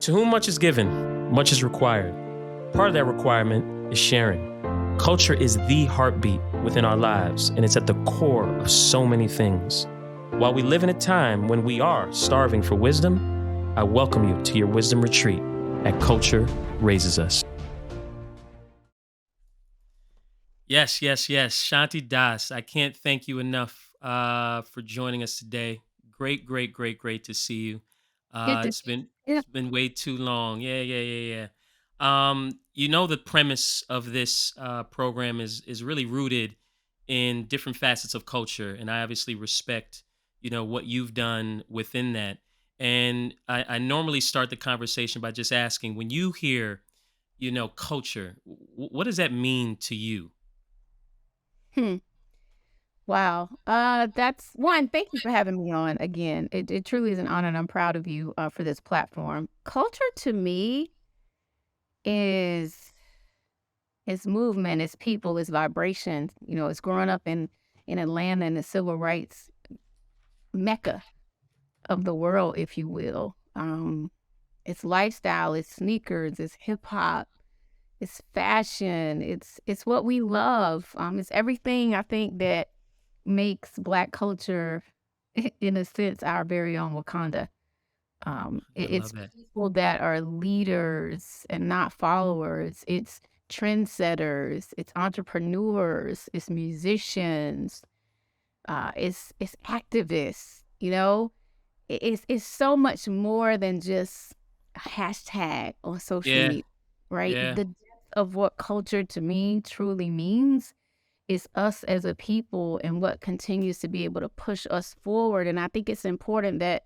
To whom much is given, much is required. Part of that requirement is sharing. Culture is the heartbeat within our lives, and it's at the core of so many things. While we live in a time when we are starving for wisdom, I welcome you to your wisdom retreat at Culture Raises Us. Yes. Shanti Das, I can't thank you enough for joining us today. Great to see you. Good to It's been yeah. it's been way too long. Yeah. The premise of this program is really rooted in different facets of culture, and I obviously respect what you've done within that. And I normally start the conversation by just asking, when you hear culture, what does that mean to you? Hmm. Wow. That's one. Thank you for having me on again. It truly is an honor, and I'm proud of you for this platform. Culture to me is movement, it's people, it's vibration. It's growing up in Atlanta in the civil rights mecca of the world, if you will. It's lifestyle, it's sneakers, it's hip hop, it's fashion, it's what we love. It's everything I think that makes Black culture, in a sense, our very own Wakanda. I It's love that. people that are leaders and not followers. It's trendsetters. It's entrepreneurs. It's musicians. It's activists. It's so much more than just a hashtag on social Yeah, media, right? yeah. The depth of what culture to me truly means is us as a people and what continues to be able to push us forward. And I think it's important that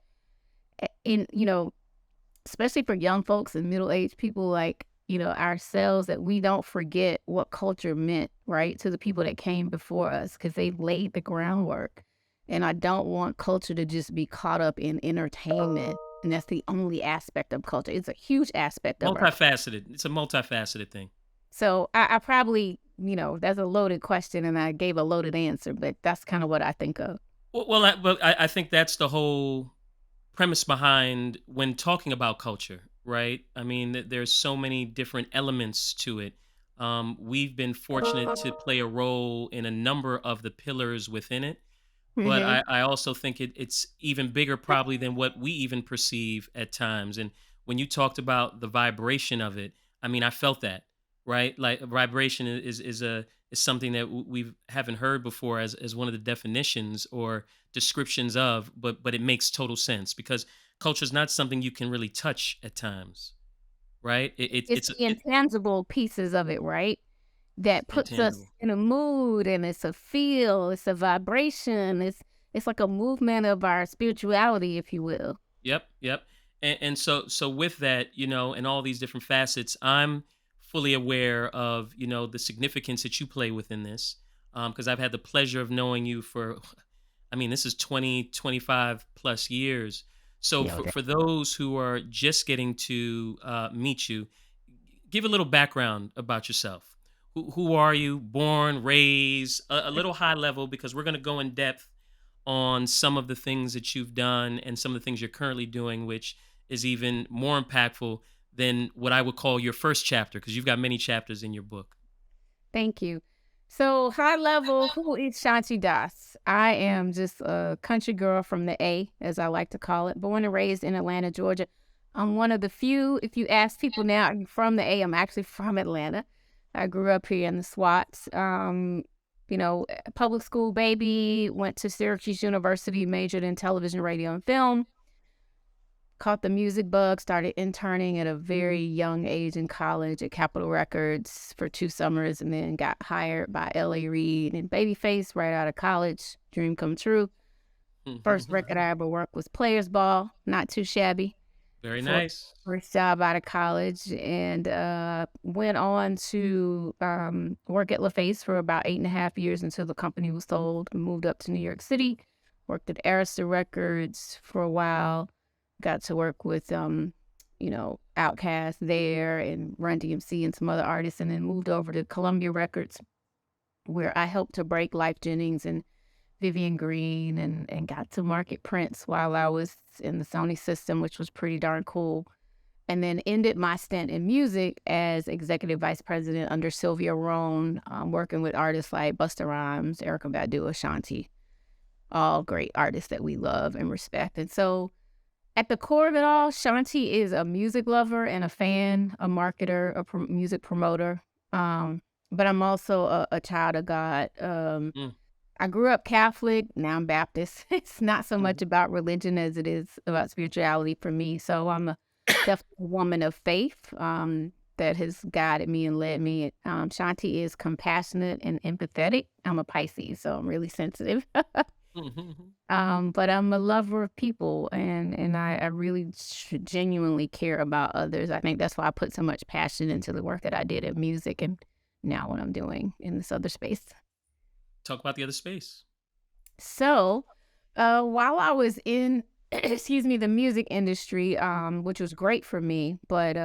especially for young folks and middle-aged people like, ourselves, that we don't forget what culture meant, right, to the people that came before us, because they laid the groundwork. And I don't want culture to just be caught up in entertainment. And that's the only aspect of culture. It's a huge aspect of our culture. Multifaceted. It's a multifaceted thing. So I probably, that's a loaded question and I gave a loaded answer, but that's kind of what I think of. I think that's the whole premise behind when talking about culture, right? I mean, there's so many different elements to it. We've been fortunate to play a role in a number of the pillars within it, but Hmm. I also think it's even bigger probably than what we even perceive at times. And when you talked about the vibration of it, I mean, I felt that, right? Like vibration is something that we haven't heard before as one of the definitions or descriptions of, but it makes total sense because culture is not something you can really touch at times, right? It's the intangible pieces of it, right? That puts us intangible. in a mood, and it's a feel, it's a vibration, it's like a movement of our spirituality, if you will. Yep. And so with that, and all these different facets, I'm fully aware of, the significance that you play within this. Because I've had the pleasure of knowing you for, I mean, this is 20, 25 plus years. So You know, for those who are just getting to meet you, give a little background about yourself. Who are you? Born, raised, a little high level, because we're going to go in depth on some of the things that you've done and some of the things you're currently doing, which is even more impactful than what I would call your first chapter, because you've got many chapters in your book. Thank you. So, high level, who is Shanti Das? I am just a country girl from the A, as I like to call it, born and raised in Atlanta, Georgia. I'm one of the few, if you ask people now, I'm from the A, I'm actually from Atlanta. I grew up here in the SWATs. Public school baby, went to Syracuse University, majored in television, radio, and film. Caught the music bug, started interning at a very young age in college at Capitol Records for 2 summers, and then got hired by L.A. Reid and Babyface right out of college. Dream come true. First record I ever worked was Players Ball, not too shabby, Very for nice. first job out of college, and went on to work at LaFace for about 8.5 years until the company was sold. Moved up to New York City, worked at Arista Records for a while, got to work with Outkast there and Run DMC and some other artists, and then moved over to Columbia Records, where I helped to break Life Jennings and Vivian Green, and got to market Prince while I was in the Sony system, which was pretty darn cool. and then ended my stint in music as executive vice president under Sylvia Rohn, working with artists like Busta Rhymes, Erica Badu, Shanti, all great artists that we love and respect. And so at the core of it all, Shanti is a music lover and a fan, a marketer, a music promoter. Um, but I'm also a child of God. Mm, I grew up Catholic, now I'm Baptist. It's not so much mhm, about religion as it is about spirituality for me. So I'm definitely a woman of faith, that has guided me and led me. Shanti is compassionate and empathetic. I'm a Pisces, so I'm really sensitive. mhm. But I'm a lover of people, and I really genuinely care about others. I think that's why I put so much passion into the work that I did in music and now what I'm doing in this other space. Talk about the other space. So, while I was in, excuse me, the music industry, which was great for me, but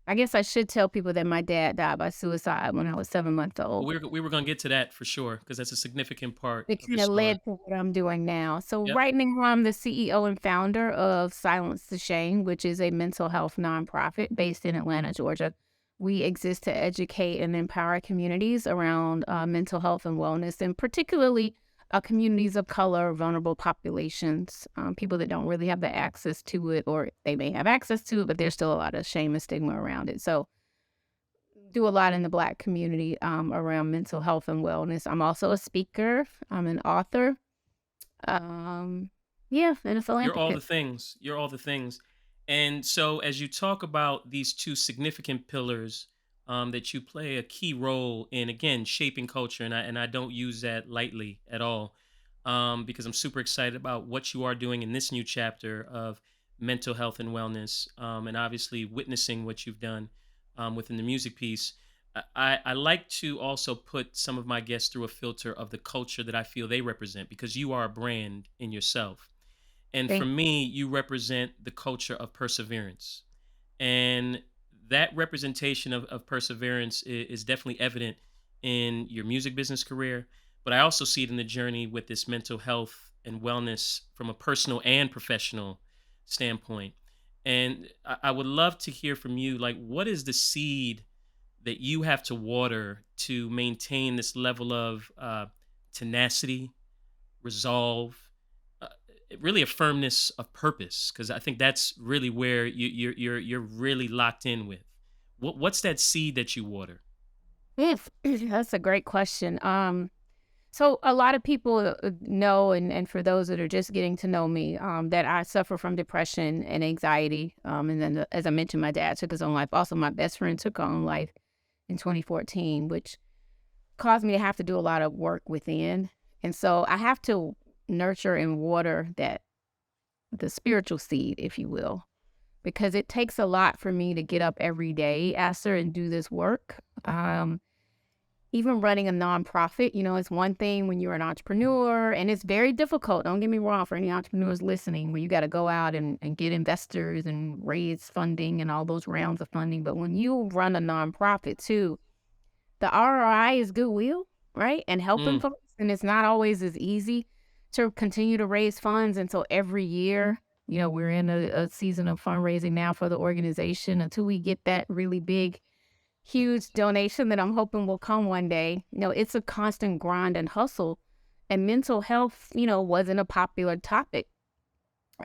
I guess I should tell people that my dad died by suicide when I was 7 months Well, old. we were gonna get to that for sure because that's a significant part It of your kinda story. led to what I'm doing now. So Yep. right now, I'm the CEO and founder of Silence the Shame, which is a mental health nonprofit based in Atlanta, Georgia. We exist to educate and empower communities around mental health and wellness, and particularly communities of color, vulnerable populations, people that don't really have the access to it, or they may have access to it, but there's still a lot of shame and stigma around it. So do a lot in the Black community around mental health and wellness. I'm also a speaker. I'm an author. Um, yeah, and a You're all philanthropist. the things. You're all the things. And so, as you talk about these two significant pillars that you play a key role in, again, shaping culture, and I don't use that lightly at all, because I'm super excited about what you are doing in this new chapter of mental health and wellness, and obviously witnessing what you've done within the music piece. I like to also put some of my guests through a filter of the culture that I feel they represent, because you are a brand in yourself, and for Thank me, you represent the culture of perseverance. And that representation of perseverance is definitely evident in your music business career. But I also see it in the journey with this mental health and wellness from a personal and professional standpoint. And I would love to hear from you, like, what is the seed that you have to water to maintain this level of tenacity, resolve, uh, really a firmness of purpose, because I think that's really where you're really locked in with. What's that seed that you water? you. That's a great question. So a lot of people know, and for those that are just getting to know me, that I suffer from depression and anxiety. And then, as I mentioned, my dad took his own life. Also, my best friend took her own life in 2014, which caused me to have to do a lot of work within. And so I have to nurture and water the spiritual seed, if you will, because it takes a lot for me to get up every day, Aster, and do this work. Even running a nonprofit, it's one thing when you're an entrepreneur, and it's very difficult. Don't get me wrong, for any entrepreneurs listening, where you got to go out and get investors and raise funding and all those rounds of funding. But when you run a nonprofit too, the ROI is goodwill, right? And helping Mm, folks. And it's not always as easy to continue to raise funds. And so every year, we're in a season of fundraising now for the organization until we get that really big, huge donation that I'm hoping will come one day. It's a constant grind and hustle. And mental health, wasn't a popular topic.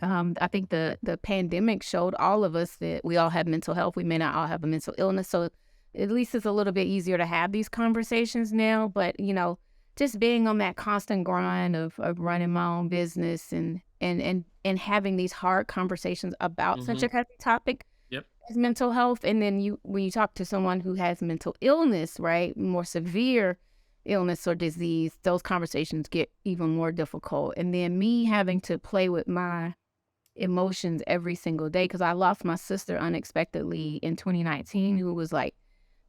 I think the pandemic showed all of us that we all have mental health. We may not all have a mental illness, so at least it's a little bit easier to have these conversations now. But just being on that constant grind of running my own business and having these hard conversations about such hmm. a heavy topic Yep. as mental health, and then when you talk to someone who has mental illness, right, more severe illness or disease, those conversations get even more difficult. And then me having to play with my emotions every single day, because I lost my sister unexpectedly in 2019, who was like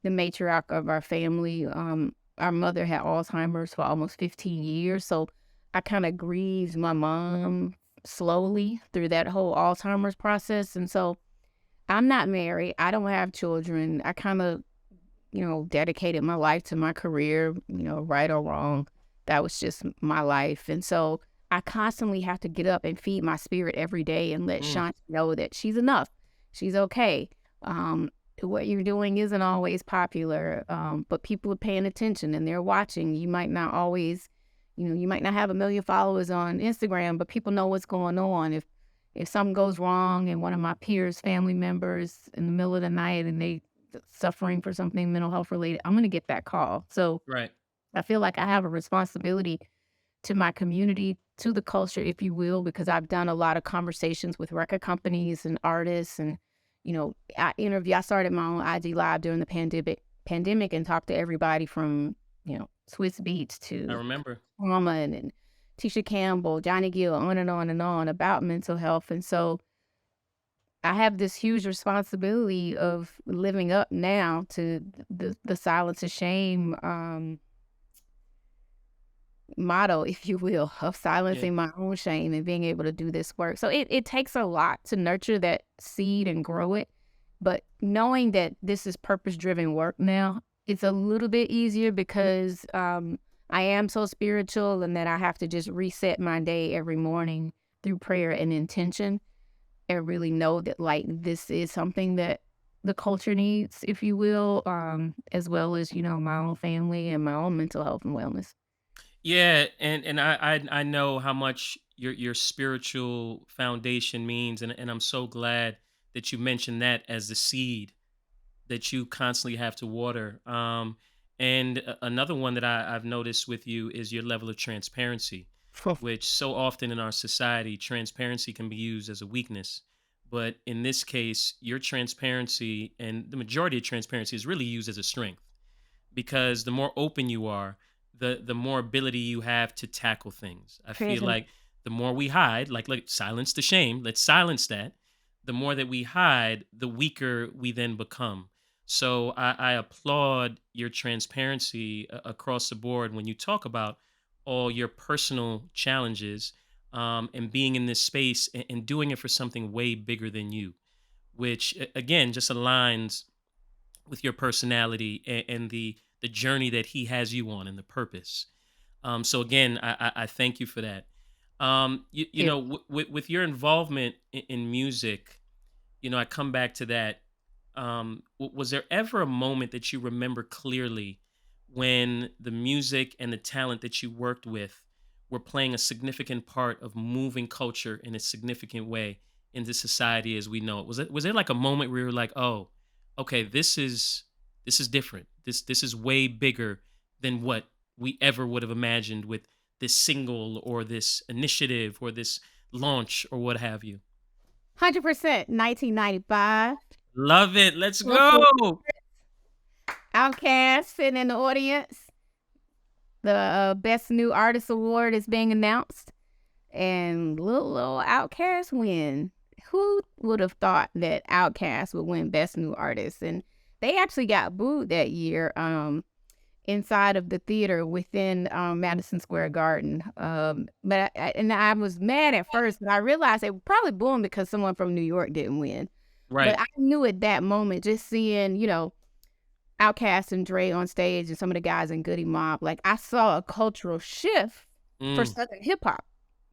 the matriarch of our family. Our mother had Alzheimer's for almost 15 years. So I kind of grieved my mom slowly through that whole Alzheimer's process. And so I'm not married. I don't have children. I kind of, dedicated my life to my career, right or wrong. That was just my life. And so I constantly have to get up and feed my spirit every day and let Mm, Shanti know that she's enough. She's okay. Um, what you're doing isn't always popular, but people are paying attention and they're watching. You might not always, you might not have a million followers on Instagram, but people know what's going on. If something goes wrong and one of my peers, family members in the middle of the night and they suffering for something mental health related, I'm gonna get that call. So Right. I feel like I have a responsibility to my community, to the culture, if you will, because I've done a lot of conversations with record companies and artists. And, I started my own IG Live during the pandemic and talked to everybody from, Swiss Beats I to remember. Woman and Tisha Campbell, Johnny Gill, on and on about mental health. And so I have this huge responsibility of living up now to the silence of shame motto, if you will, of Yeah. silencing my own shame and being able to do this work. So it takes a lot to nurture that seed and grow it. But knowing that this is purpose driven work now, it's a little bit easier because I am so spiritual and that I have to just reset my day every morning through prayer and intention and really know that like this is something that the culture needs, if you will, as well as, my own family and my own mental health and wellness. Yeah, and I know how much your spiritual foundation means, and I'm so glad that you mentioned that as the seed that you constantly have to water. And another one that I've noticed with you is your level of transparency, which so often in our society, transparency can be used as a weakness. But in this case, your transparency and the majority of transparency is really used as a strength because the more open you are, the more ability you have to tackle things. I feel Prison. like the more we hide, like silence the shame, let's silence that. The more that we hide, the weaker we then become. So I applaud your transparency across the board when you talk about all your personal challenges and being in this space and doing it for something way bigger than you, which again just aligns with your personality and the journey that he has you on and the purpose. So again, I thank you for that. You. With your involvement in music, I come back to that. Was there ever a moment that you remember clearly when the music and the talent that you worked with were playing a significant part of moving culture in a significant way into society as we know it? Was there like a moment where you were like, oh, okay, this is different. This is way bigger than what we ever would have imagined with this single or this initiative or this launch or what have you. 100% 1995. Love it. Let's Local go. Outcast sitting in the audience. The Best New Artist Award is being announced, and little Outcast win. Who would have thought that Outcast would win Best New Artist? And they actually got booed that year inside of the theater within Madison Square Garden. And I was mad at first, but I realized they were probably booing because someone from New York didn't win. But Right. I knew at that moment, just seeing, Outkast and Dre on stage and some of the guys in Goody Mob, like I saw a cultural shift for Mm, Southern hip hop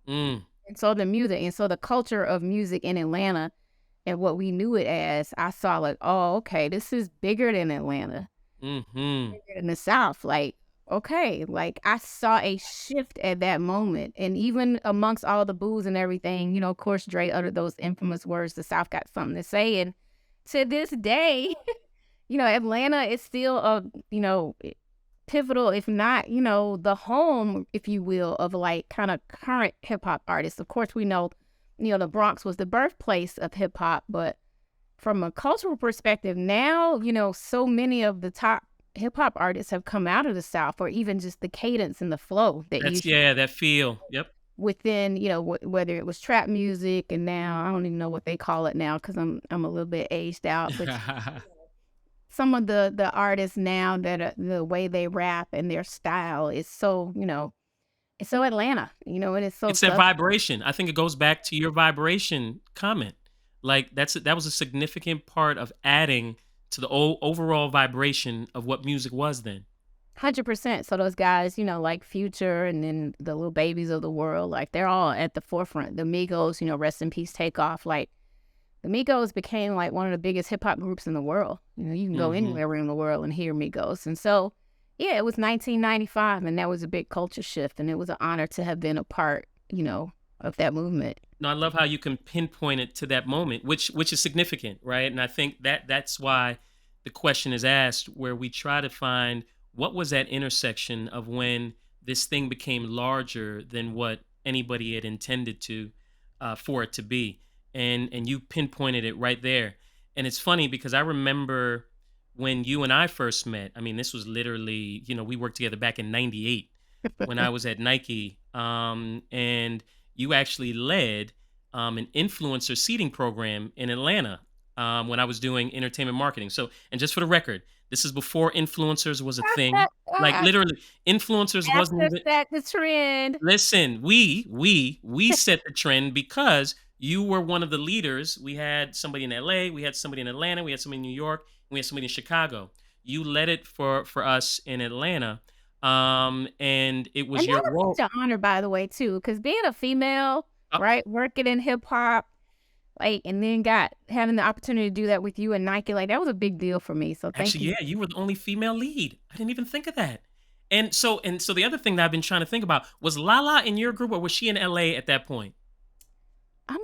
mm, and Southern music. And so the culture of music in Atlanta and what we knew it as, I saw like, oh, okay, this is bigger than Atlanta, mhm. bigger than the South. Like, okay, like I saw a shift at that moment. And even amongst all the boos and everything, of course, Dre uttered those infamous words, the South got something to say. And to this day, Atlanta is still pivotal, if not, the home, if you will, of like kind of current hip hop artists. Of course, we know, the Bronx was the birthplace of hip hop, but from a cultural perspective, now, so many of the top hip hop artists have come out of the South, or even just the cadence and the flow that you That's yeah, that feel. Yep. within, whether it was trap music, and now I don't even know what they call it now because I'm a little bit aged out, but some of the artists now that the way they rap and their style is so, it's so Atlanta, and it's so It's that Southern. vibration. I think it goes back to your vibration comment. Like that was a significant part of adding to the overall vibration of what music was then. 100%. So those guys, like Future and then the little babies of the world, like they're all at the forefront. The Migos, rest in peace, Takeoff. Like the Migos became like one of the biggest hip hop groups in the world. You can go Mhm. anywhere around the world and hear Migos. And so, yeah, it was 1995, and that was a big culture shift. And it was an honor to have been a part, of that movement. No, I love how you can pinpoint it to that moment, which is significant, right? And I think that that's why the question is asked, where we try to find what was that intersection of when this thing became larger than what anybody had intended to for it to be, and you pinpointed it right there. And it's funny because I remember when you and I first met. I mean, this was literally, we worked together back in '98 when I was at Nike, and you actually led an influencer seeding program in Atlanta when I was doing entertainment marketing. So, and just for the record, this is before influencers was a thing. Like I literally, influencers wasn't after even. set the trend. Listen, we set the trend because you were one of the leaders. We had somebody in LA, we had somebody in Atlanta, we had somebody in New York, and we had somebody in Chicago. You led it for us in Atlanta, and it And was that your was role. such an honor, by the way, too, because being a female, Uh, right, working in hip hop, like, and then got having the opportunity to do that with you and Nike, like, that was a big deal for me. So thank Actually, you. yeah, you were the only female lead. I didn't even think of that. And so the other thing that I've been trying to think about was Lala in your group, or was she in LA at that point? I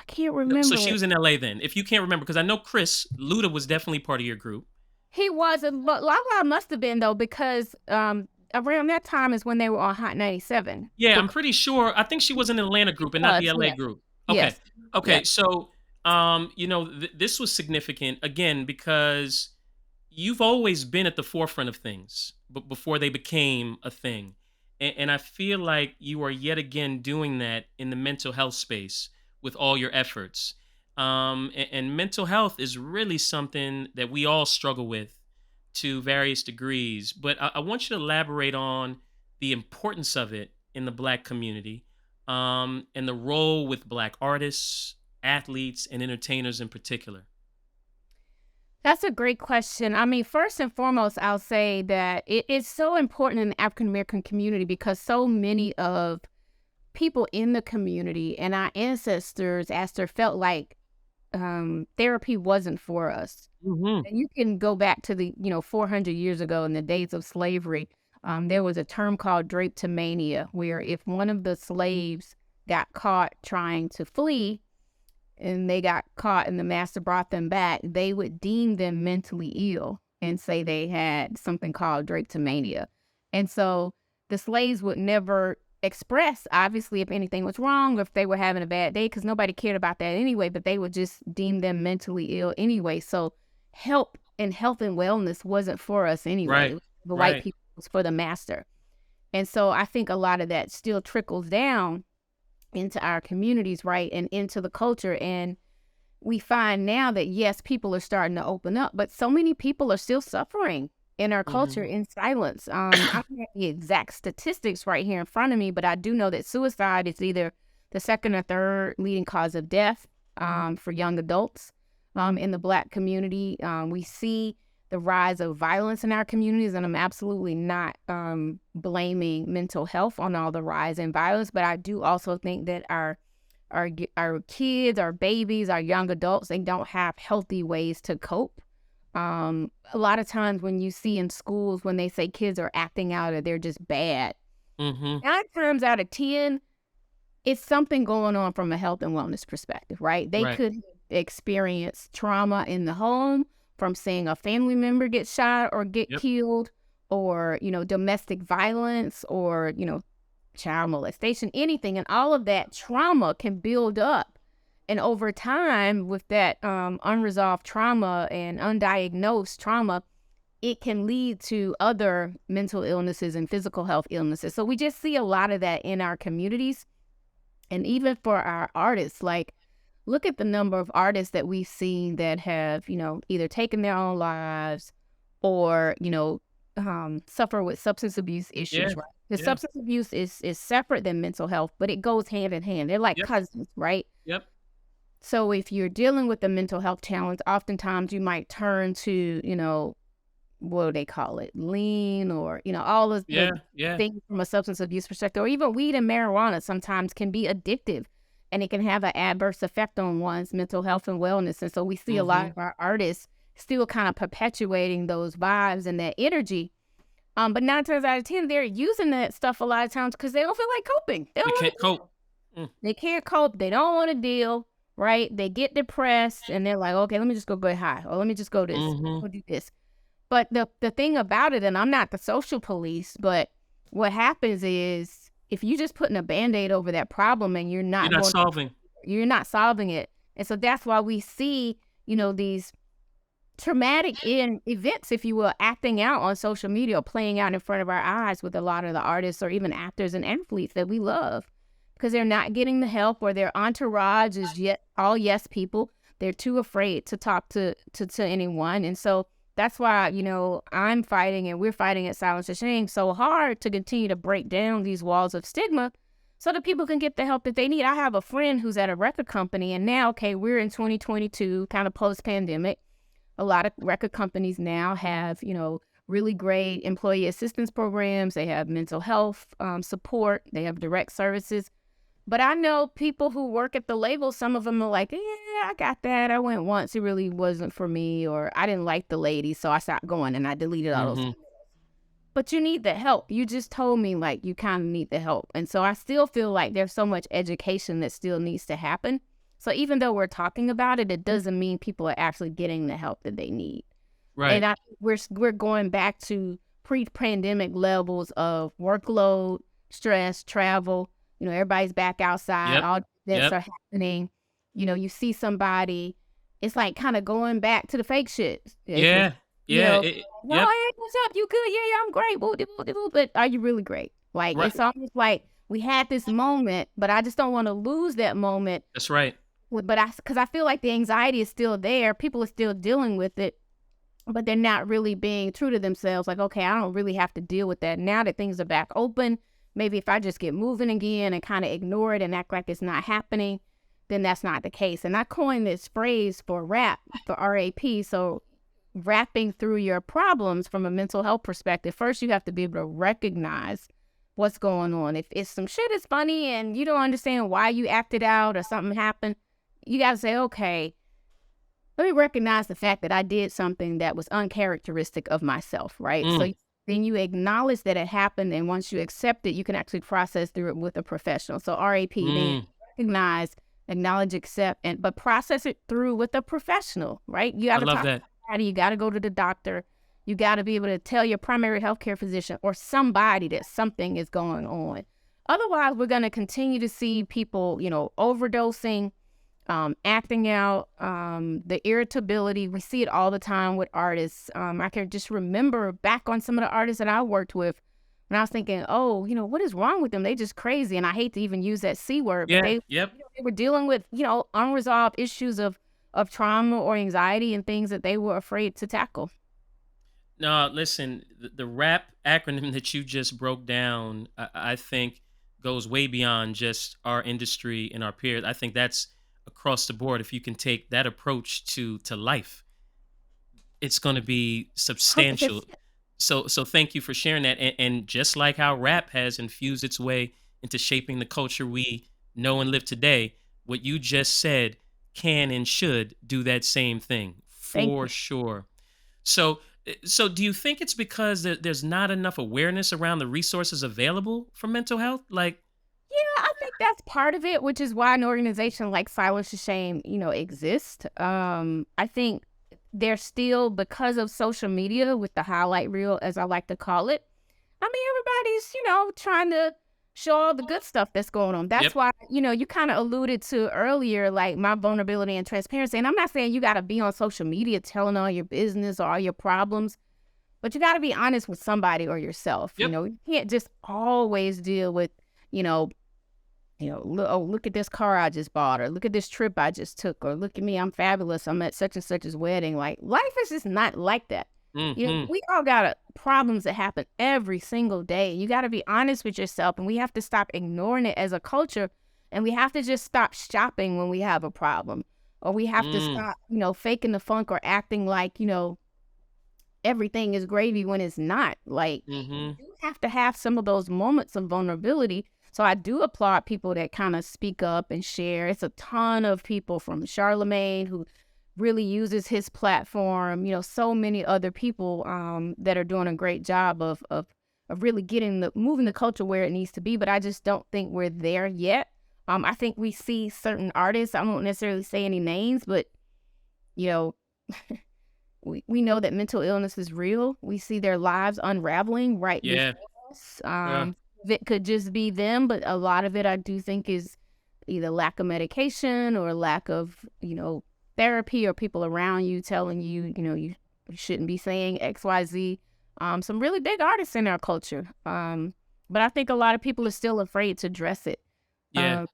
can't No, so remember she it. was in LA then. If you can't remember, because I know Chris Luda was definitely part of your group. He wasn't, but Lala must have been though, because around that time is when they were on Hot 97. Yeah, I'm Because pretty sure. I think she was an Atlanta she group and not was, the LA yes, group. Okay. yes, Okay. yep. So, this was significant again because you've always been at the forefront of things, but before they became a thing. And I feel like you are yet again doing that in the mental health space with all your efforts. And mental health is really something that we all struggle with to various degrees. But I want you to elaborate on the importance of it in the Black community, and the role with Black artists, athletes, and entertainers in particular. That's a great question. I mean, first and foremost, I'll say that it is so important in the African American community because so many of people in the community and our ancestors, Astor, felt like therapy wasn't for us. Hmm. And you can go back to the 400 years ago in the days of slavery. There was a term called drapetomania, where if one of the slaves got caught trying to flee and they got caught and the master brought them back, they would deem them mentally ill and say they had something called drapetomania. And so the slaves would never express, obviously, if anything was wrong or if they were having a bad day, because nobody cared about that anyway, but they would just deem them mentally ill anyway. So help and health and wellness wasn't for us anyway. It Right. was the white Right. people, it was for the master. And so I think a lot of that still trickles down into our communities, right? And into the culture. And we find now that yes, people are starting to open up, but so many people are still suffering in our culture Hmm. in silence. I don't have the exact statistics right here in front of me, but I do know that suicide is either the second or third leading cause of death for young adults in the Black community. We see the rise of violence in our communities, and I'm absolutely not blaming mental health on all the rise in violence, but I do also think that our kids, our babies, our young adults, they don't have healthy ways to cope. A lot of times when you see in schools when they say kids are acting out or they're just bad, Hmm. 9 times out of 10, it's something going on from a health and wellness perspective, right? They Right. could experience trauma in the home from seeing a family member get shot or get Yep. killed, or, domestic violence, or, child molestation, anything. And all of that trauma can build up. And over time, with that unresolved trauma and undiagnosed trauma, it can lead to other mental illnesses and physical health illnesses. So we just see a lot of that in our communities. And even for our artists, like, look at the number of artists that we've seen that have, either taken their own lives or, suffer with substance abuse Yeah. issues, right? The Yeah. substance abuse is separate than mental health, but it goes hand in hand. They're like Yep. cousins, right? Yep. So if you're dealing with a mental health challenge, oftentimes you might turn to, what do they call it? Lean, or, all of Yeah. the Yeah. things from a substance abuse perspective, or even weed and marijuana sometimes can be addictive. and it can have an adverse effect on one's mental health and wellness. And so we see a lot Mhm. of our artists still kind of perpetuating those vibes and that energy. But 9 times out of 10, they're using that stuff a lot of times because they don't feel like coping. They They don't want can't to cope. Mm. they can't cope. They don't want to deal, right? They get depressed and they're like, okay, let me just go get high, or let me just go this, Mhm. go do this. But the thing about it, and I'm not the social police, but what happens is if you just putting a band-aid over that problem and You're not solving. you're not solving it. And so that's why we see, these traumatic in events, if you will, acting out on social media, or playing out in front of our eyes with a lot of the artists or even actors and athletes that we love, because they're not getting the help, or their entourage is yet all yes people. They're too afraid to talk to anyone. And so that's why, I'm fighting, and we're fighting at Silence the Shame so hard to continue to break down these walls of stigma so that people can get the help that they need. I have a friend who's at a record company, and now, okay, we're in 2022, kind of post pandemic. A lot of record companies now have, really great employee assistance programs. They have mental health support. They have direct services. But I know people who work at the label, some of them are like, yeah, I got that. I went once. It really wasn't for me. Or I didn't like the lady, so I stopped going and I deleted all those. Mhm. But you need the help. You just told me like you kind of need the help. And so I still feel like there's so much education that still needs to happen. So even though we're talking about it, it doesn't mean people are actually getting the help that they need. And Right. we're going back to pre-pandemic levels of workload, stress, travel. Everybody's back outside. Yep. All events Yep. are happening. You see somebody. It's like kind of going back to the fake shit. If Yeah. you Yeah. know, no, Yep. hey, what's up? You good? Yeah, yeah, I'm great. Woo, woo, woo, but are you really great? Like Right. it's almost like we had this moment, but I just don't want to lose that moment. That's right. But because I feel like the anxiety is still there. People are still dealing with it, but they're not really being true to themselves. Like, okay, I don't really have to deal with that now that things are back open. Maybe if I just get moving again and kind of ignore it and act like it's not happening, then that's not the case. And I coined this phrase for rap, for RAP. So rapping through your problems from a mental health perspective, first you have to be able to recognize what's going on. If some shit is funny and you don't understand why you acted out or something happened, you got to say, okay, let me recognize the fact that I did something that was uncharacteristic of myself, right? So Mm. then you acknowledge that it happened, and once you accept it, you can actually process through it with a professional. So RAP, then Mm. recognize, acknowledge, accept, but process it through with a professional, right? You got I to love talk to that. somebody, you got to go to the doctor, you got to be able to tell your primary healthcare physician or somebody that something is going on. Otherwise, we're going to continue to see people, overdosing, acting out, the irritability. We see it all the time with artists. I can just remember back on some of the artists that I worked with when I was thinking, oh, what is wrong with them? They just crazy. And I hate to even use that C word, but Yeah. they, Yep. they were dealing with, unresolved issues of trauma or anxiety and things that they were afraid to tackle. No, listen, the RAP acronym that you just broke down, I think goes way beyond just our industry and our peers. I think that's across the board. If you can take that approach to life, it's going to be substantial. 100%. So thank you for sharing that. And just like how rap has infused its way into shaping the culture we know and live today, what you just said can and should do that same thing Thank for you. sure. So do you think it's because there's not enough awareness around the resources available for mental health? Like, Yeah, I think that's part of it, which is why an organization like Silence the Shame, exists. I think there's still, because of social media with the highlight reel, as I like to call it. I mean, everybody's, trying to show all the good stuff that's going on. That's yep, why, you kind of alluded to earlier, like my vulnerability and transparency. And I'm not saying you got to be on social media telling all your business or all your problems, but you got to be honest with somebody or yourself. yep, You can't just always deal with, you know, oh, look at this car I just bought, or look at this trip I just took, or look at me, I'm fabulous. I'm at such and such's wedding. Like life is just not like that. mm-hmm, We all got problems that happen every single day. You got to be honest with yourself, and we have to stop ignoring it as a culture, and we have to just stop shopping when we have a problem, or we have to mm, stop, faking the funk or acting like, everything is gravy when it's not. Like mm-hmm, you have to have some of those moments of vulnerability So I do applaud people that kind of speak up and share. It's a ton of people from Charlemagne who really uses his platform, so many other people that are doing a great job of really getting moving the culture where it needs to be. But I just don't think we're there yet. I think we see certain artists, I won't necessarily say any names, but you know, we know that mental illness is real. We see their lives unraveling right Yeah. before us. Yeah. It could just be them, but a lot of it I do think is either lack of medication or lack of, therapy or people around you telling you, you shouldn't be saying XYZ. Some really big artists in our culture. But I think a lot of people are still afraid to address it. Yeah. Um,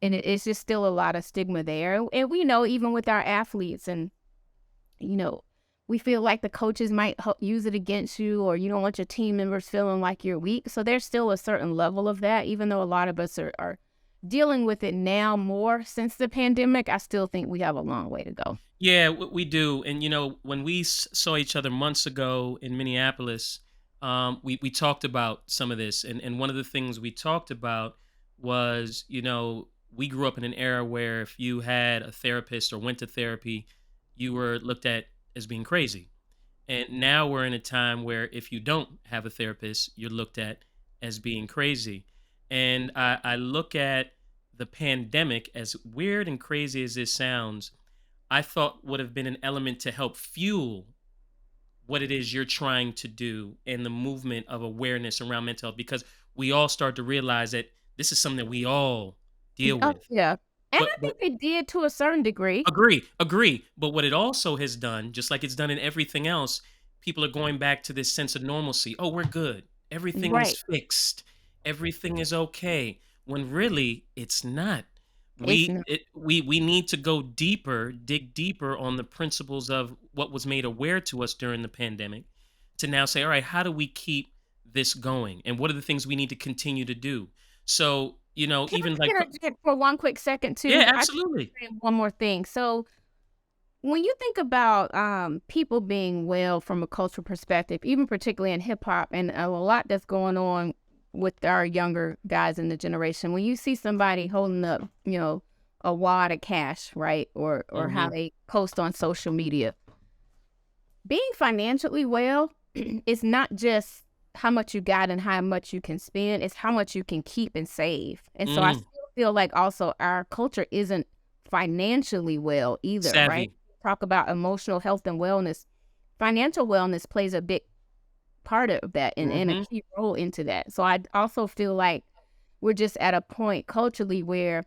and it's just still a lot of stigma there. And we know even with our athletes and, you know, we feel like the coaches might use it against you, or you don't want your team members feeling like you're weak. So there's still a certain level of that, even though a lot of us are dealing with it now more since the pandemic. I still think we have a long way to go. Yeah, we do. And when we saw each other months ago in Minneapolis, we talked about some of this, and one of the things we talked about was, we grew up in an era where if you had a therapist or went to therapy, you were looked at as being crazy. And now we're in a time where if you don't have a therapist, you're looked at as being crazy. And I look at the pandemic, as weird and crazy as this sounds, I thought would have been an element to help fuel what it is you're trying to do and the movement of awareness around mental health, because we all start to realize that this is something that we all deal Oh, with. yeah. And I But think they did to a certain degree. agree, agree. But what it also has done, just like it's done in everything else, people are going back to this sense of normalcy. Oh, we're good. Everything is Right. fixed. Everything is okay. When really it's not. It's not. We need to go deeper, dig deeper on the principles of what was made aware to us during the pandemic, to now say, all right, how do we keep this going? And what are the things we need to continue to do? So, Can even I like, interject for one quick second yeah, too? I just absolutely. say one more thing. So when you think about people being well from a cultural perspective, even particularly in hip hop, and a lot that's going on with our younger guys in the generation, when you see somebody holding up, a wad of cash, right, or how Hmm. they post on social media, being financially well is not just how much you got and how much you can spend, it's how much you can keep and save. And so I Mm, still feel like also our culture isn't financially well either, right? savvy. Talk about emotional health and wellness. Financial wellness plays a big part of that and a Hmm. key role into that. So I also feel like we're just at a point culturally where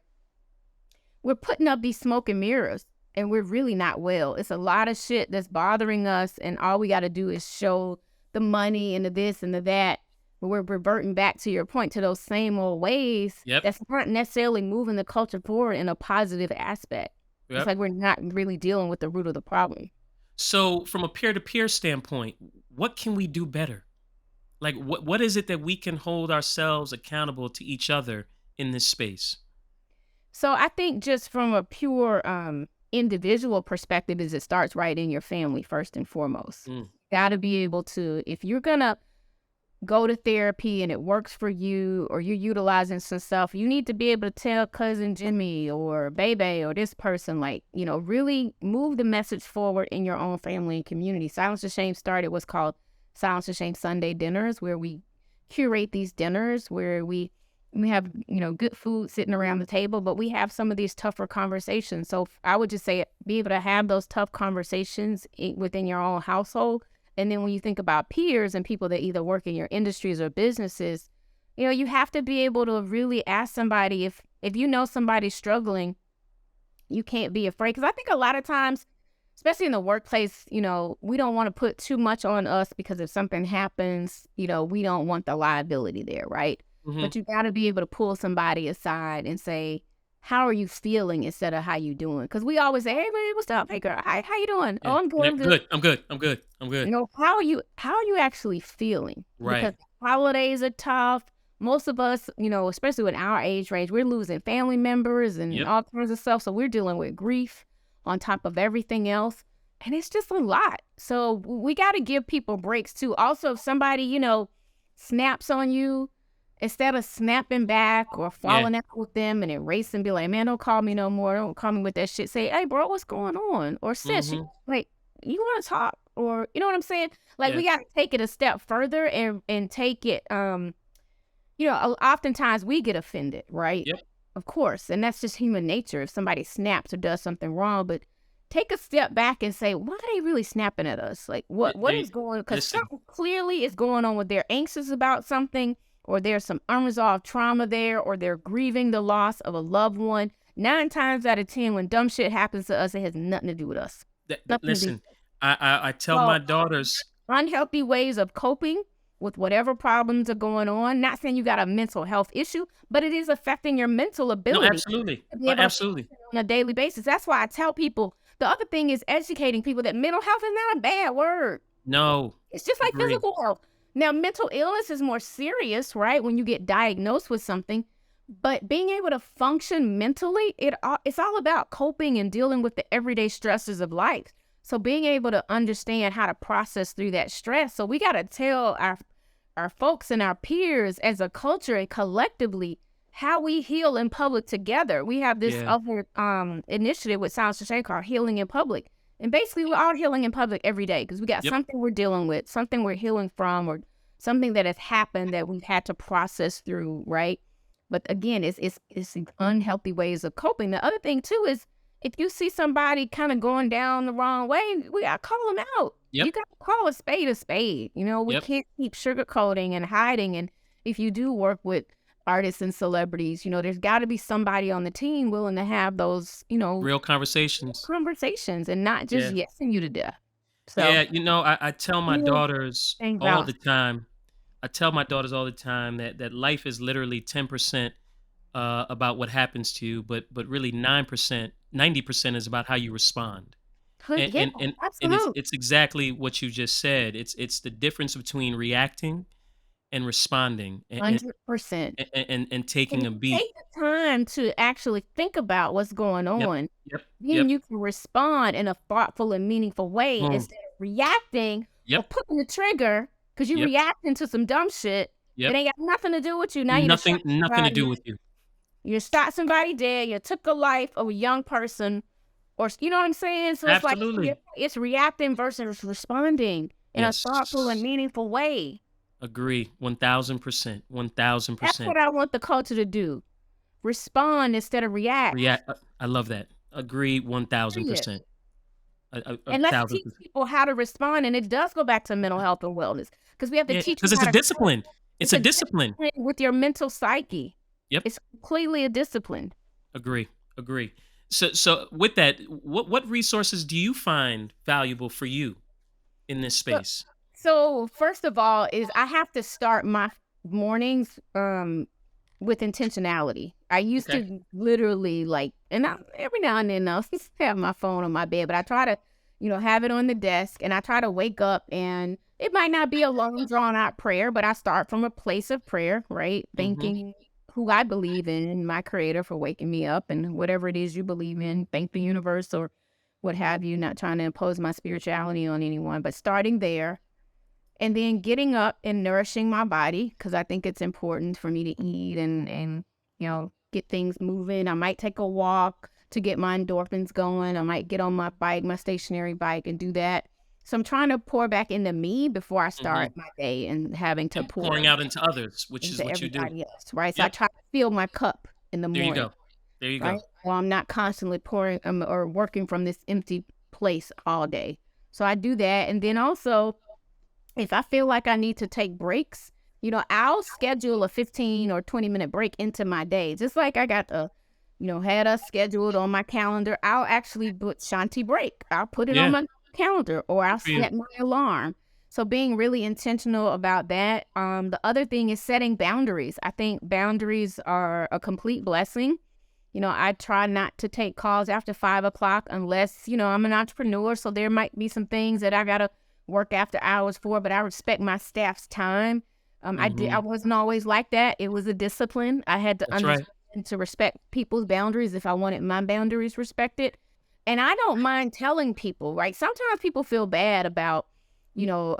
we're putting up these smoke and mirrors and we're really not well. It's a lot of shit that's bothering us, and all we got to do is show the money and the this and the that. But we're reverting back to your point to those same old ways Yep. that's not necessarily moving the culture forward in a positive aspect. It's Yep. like we're not really dealing with the root of the problem. So, from a peer-to-peer standpoint, what can we do better? Like, what is it that we can hold ourselves accountable to each other in this space? So I think just from a pure individual perspective is it starts right in your family first and foremost. Mm, Got to be able to, if you're going to go to therapy and it works for you or you're utilizing some stuff, you need to be able to tell cousin Jimmy or baby or this person, like, really move the message forward in your own family and community. Silence the Shame started what's called Silence the Shame Sunday dinners, where we curate these dinners where we have, good food sitting around the table, but we have some of these tougher conversations. So I would just say be able to have those tough conversations within your own household. And then when you think about peers and people that either work in your industries or businesses, you have to be able to really ask somebody if you know somebody's struggling, you can't be afraid. Because I think a lot of times, especially in the workplace, we don't want to put too much on us because if something happens, we don't want the liability there, right? mhm. But you got to be able to pull somebody aside and say, how are you feeling instead of how you doing? Because we always say, hey, man, what's up? Hey, girl, hi, how you doing? Yeah. Oh, I'm good, I'm good. Good. I'm good. I'm good. I'm good. How are you actually feeling? Because Right. holidays are tough. Most of us, especially with our age range, we're losing family members and Yep. all kinds of stuff. So we're dealing with grief on top of everything else. And it's just a lot. So we got to give people breaks too. Also, if somebody, snaps on you, Instead of snapping back or Yeah. falling out with them and erasing, be like, man, don't call me no more. Don't call me with that shit. Say, hey, bro, what's going on? Or sis, Mhm. like, you want to talk? Or, you know what I'm saying? Like, Yeah. we got to take it a step further and take it, oftentimes we get offended, right? Yep. Of course. And that's just human nature if somebody snaps or does something wrong. But take a step back and say, why are they really snapping at us? Like, what They is going on? Because listen. something clearly is going on with they're anxious about something, or there's some unresolved trauma there, or they're grieving the loss of a loved one. 9 times out of 10, when dumb shit happens to us, it has nothing to do with us. Nothing to do. Listen. I tell my So daughters. unhealthy ways of coping with whatever problems are going on. Not saying you got a mental health issue, but it is affecting your mental No, ability absolutely. to be able to Absolutely. function on a daily basis. That's why I tell people the other thing is educating people that mental health is not a bad word. No. It's just like Agree. physical health. Now, mental illness is more serious, right? When you get diagnosed with something, but being able to function mentally, it's all about coping and dealing with the everyday stresses of life. So being able to understand how to process through that stress. So we got to tell our folks and our peers as a culture and collectively how we heal in public together. We have this Yeah. other initiative with Sounds to Shame called Healing in Public. And basically, we're all healing in public every day because we got Yep. something we're dealing with, something we're healing from, or something that has happened that we've had to process through, right? But again, it's unhealthy ways of coping. The other thing too is if you see somebody kind of going down the wrong way, we gotta call them out. Yep. You gotta call a spade a spade. You know, we Yep. can't keep sugarcoating and hiding. And if you do work with artists and celebrities, there's got to be somebody on the team willing to have those, Real conversations. conversations and not just Yeah. yesing you to death. So Yeah. I tell my heal daughters things all out. the time. I tell my daughters all the time that life is literally 10% about what happens to you, but really 9%, 90% is about how you respond. Hood, And yeah, and and, and it's absolutely. it's exactly what you just said. It's the difference between reacting and responding, 100%. and And taking if a you beat. take the time to actually think about what's going Yep. on, Yep. then Yep. you can respond in a thoughtful and meaningful way Boom. instead of reacting or Yep. pulling the trigger because you Yep. reacting to some dumb shit that Yep. ain't got nothing to do with you. Now you just shot Nothing to do somebody, with you. you shot somebody dead, you took the life of a young person, or you know what I'm saying? So it's like Absolutely. it's reacting versus responding in a thoughtful and Yes. meaningful way. Agree. 1000%. That's 1000%. what I want the culture to do. Respond instead of react. React. I love that. Agree Period. 1000%. A And let's thousand teach percent. people how to respond. And it does go back to mental health and wellness because we have to Yeah, teach because them it's how a to cope. discipline. It's It's a a discipline. discipline with your mental psyche. Yep. It's completely a discipline. Agree. Agree. So with that, what resources do you find valuable for you in this So, space? so first of all, is I have to start my mornings with intentionality. I used Okay. to literally and every now and then I'll have my phone on my bed, but I try to, have it on the desk, and I try to wake up, and it might not be a long drawn out prayer, but I start from a place of prayer, right? Mhm. Thanking who I believe in, my creator for waking me up, and whatever it is you believe in, thank the universe or what have you, not trying to impose my spirituality on anyone, but starting there and then getting up and nourishing my body because I think it's important for me to eat and get things moving. I might take a walk to get my endorphins going. I might get on my bike, my stationary bike, and do that. So I'm trying to pour back into me before I start Mhm. my day and having to And pour pouring out into others, which is into what you do. everybody else, right? So I Yep. try to fill my cup in the There you morning, go. There you right? go. Well, I'm not constantly pouring or working from this empty place all day. So I do that. And then also, if I feel like I need to take breaks, I'll schedule a 15 or 20-minute break into my day. Just like I got had us scheduled on my calendar. I'll actually put Shanti break. I'll put it on Yeah. my calendar or I'll Good for you. set my alarm. So being really intentional about that. The other thing is setting boundaries. I think boundaries are a complete blessing. I try not to take calls after 5 o'clock unless, I'm an entrepreneur. So there might be some things that I got to work after hours for, but I respect my staff's time. I Mhm. wasn't always like that. It was a discipline. I had to That's right. understand to respect people's boundaries if I wanted my boundaries respected. And I don't mind telling people, right? Sometimes people feel bad about, you know,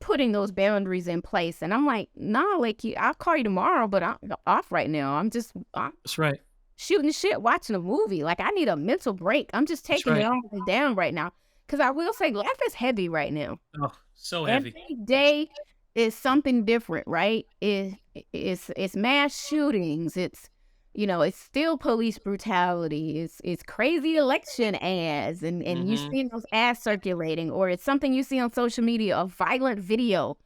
putting those boundaries in place. And I'm like, nah, like I'll call you tomorrow, but I'm off right now. I'm That's right. shooting the shit, watching a movie. Like I need a mental break. I'm just That's taking it right. all down right now. Cause I will say life is heavy right now. Oh, so heavy. Every day is something different, right? It's mass shootings. It's it's still police brutality. It's crazy election ads, and you Mhm. see those ads circulating, or it's something you see on social media, a violent video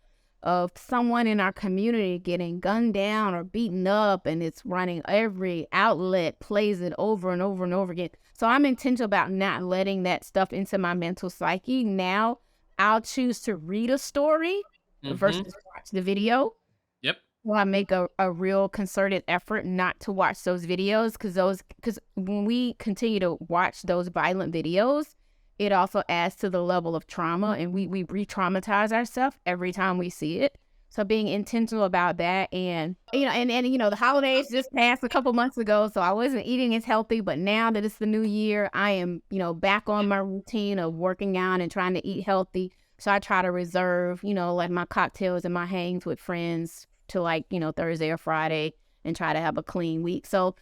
of someone in our community getting gunned down or beaten up, and it's running every outlet plays it over and over and over again. So I'm intentional about not letting that stuff into my mental psyche. Now I'll choose to read a story Mhm. versus watch the video. Yep. Well, I make a real concerted effort not to watch those videos, because when we continue to watch those violent videos, it also adds to the level of trauma, and we re-traumatize ourselves every time we see it. So being intentional about that, and the holidays just passed a couple months ago, so I wasn't eating as healthy, but now that it's the new year, I am, back on my routine of working out and trying to eat healthy. So I try to reserve, like my cocktails and my hangs with friends to like, Thursday or Friday, and try to have a clean week. So,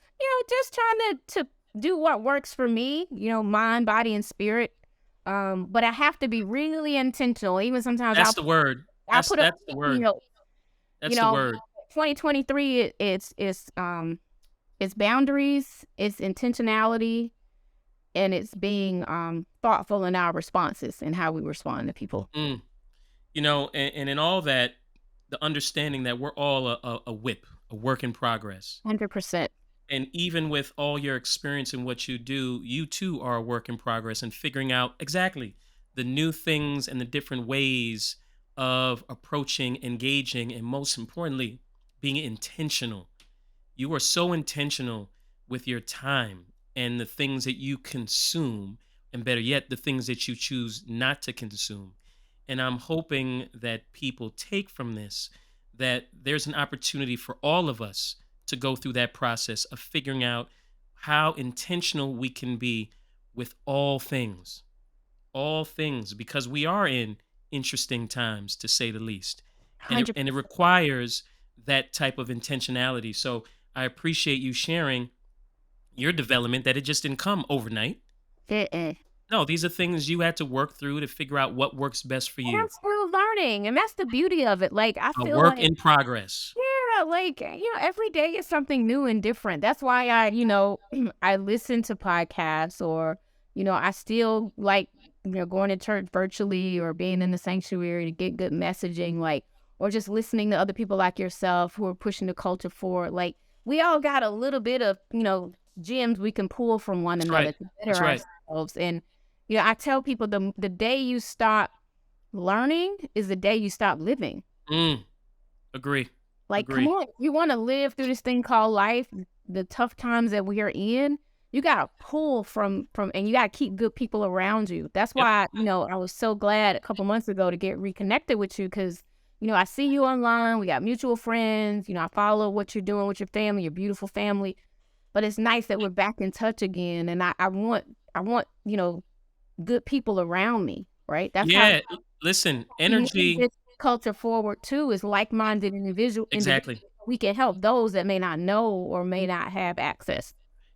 just trying to do what works for me, mind, body, and spirit. But I have to be really intentional. Even sometimes That's the word. I'll put up, That's the you word. know, you That's the know, word. 2023 it's boundaries, it's intentionality, and it's being thoughtful in our responses and how we respond to people. Mm. And in all that, the understanding that we're all a whip, a work in progress. 100%. And even with all your experience in what you do, you too are a work in progress and figuring out exactly the new things and the different ways of approaching, engaging, and most importantly, being intentional. You are so intentional with your time and the things that you consume, and better yet, the things that you choose not to consume. And I'm hoping that people take from this that there's an opportunity for all of us to go through that process of figuring out how intentional we can be with all things, because we are in interesting times to say the least. And it 100%. requires that type of intentionality. So I appreciate you sharing your development, that it just didn't come overnight. Mm-mm. No, these are things you had to work through to figure out what works best for And I'm you. still learning, and that's the beauty of it. Like, I A feel work like, in progress. yeah, like, every day is something new and different. That's why I listen to podcasts, or, I still like, going to church virtually or being in the sanctuary to get good messaging, like, or just listening to other people like yourself who are pushing the culture forward. Like, we all got a little bit of, gems we can pull from one That's another right. to better That's right. ourselves. And, I tell people the day you stop learning is the day you stop living. Mm, agree. Like, come Agree. on, you wanna live through this thing called life, the tough times that we are in, you gotta pull from and you gotta keep good people around you. That's Yep. why, I was so glad a couple months ago to get reconnected with you, because I see you online, we got mutual friends, I follow what you're doing with your family, your beautiful family, but it's nice that we're back in touch again, and I want, good people around me, right? That's how Yeah. Listen, we move energy. this culture forward too, is like-minded individuals. Exactly. We can help those that may not know or may not have access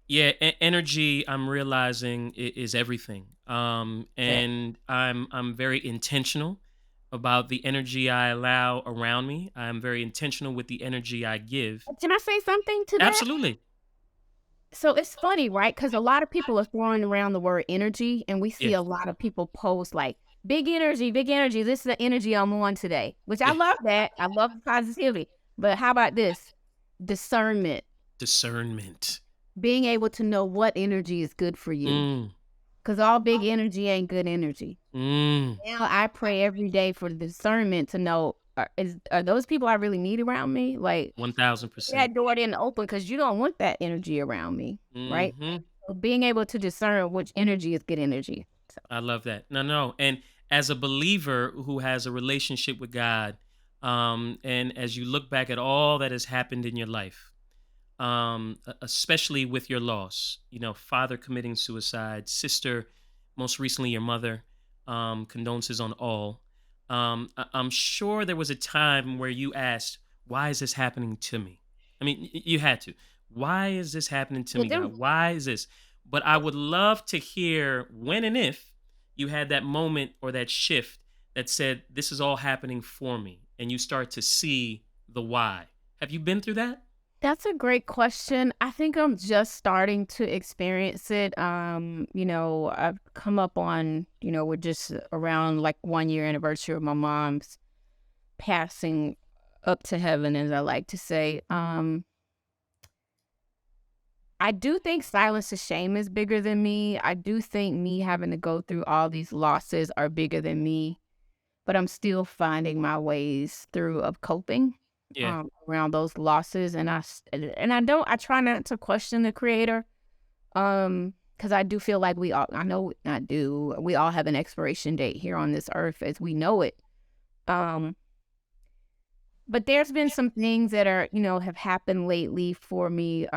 Yeah, energy, I'm realizing, is everything. to it. And I'm very intentional about the energy I allow around me. I'm very intentional with the energy I give. Can I say something to that? Absolutely. So it's funny, right? Because a lot of people are throwing around the word energy, and we see Yeah. a lot of people post like big energy, big energy. This is the energy I'm on today, which I Yeah. love that. I love the positivity. But how about this? Discernment, Discernment. being able to know what energy is good for you. Mm. Because all big energy ain't good energy. Mm. Now I pray every day for the discernment to know, are those people I really need around me? Like, that 1000%. door didn't open because you don't want that energy around me, right? Mhm. So being able to discern which energy is good energy. So I love that. No, no. And as a believer who has a relationship with God, and as you look back at all that has happened in your life, especially with your loss, father committing suicide, sister, most recently your mother, condolences on all. I'm sure there was a time where you asked, "Why is this happening to me?" I mean, you had to. Why is this happening to You me, God? do. Why is this? But I would love to hear when and if you had that moment or that shift that said, "This is all happening for me," and you start to see the why. Have you been through that? That's a great question. I think I'm just starting to experience it. I've come up on, we're just around like 1 year anniversary of my mom's passing up to heaven, as I like to say. I do think silence of shame is bigger than me. I do think me having to go through all these losses are bigger than me, but I'm still finding my ways through of coping Yeah. around those losses. And I don't, I try not to question the creator. Because I do feel like I know I do, we all have an expiration date here on this earth as we know it. Um, but there's been some things that are, have happened lately for me,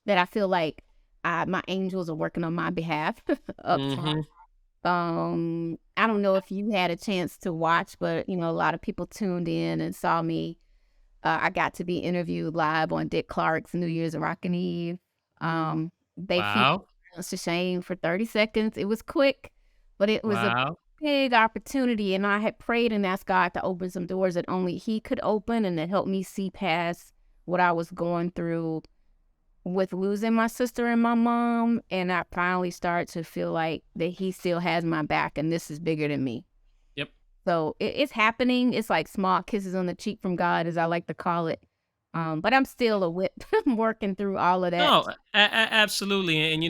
that I feel like my angels are working on my behalf up front. Mhm. I don't know if you had a chance to watch, but a lot of people tuned in and saw me. I got to be interviewed live on Dick Clark's New Year's Rockin' Eve. They featured Wow. Silence to Shame for 30 seconds. It was quick, but it was a Wow. big opportunity. And I had prayed and asked God to open some doors that only He could open and to help me see past what I was going through with losing my sister and my mom. And I finally started to feel like that He still has my back and this is bigger than me. Yep. So it's happening. It's like small kisses on the cheek from God, as I like to call it. But I'm still a whip. I'm working through all of that. No, absolutely, and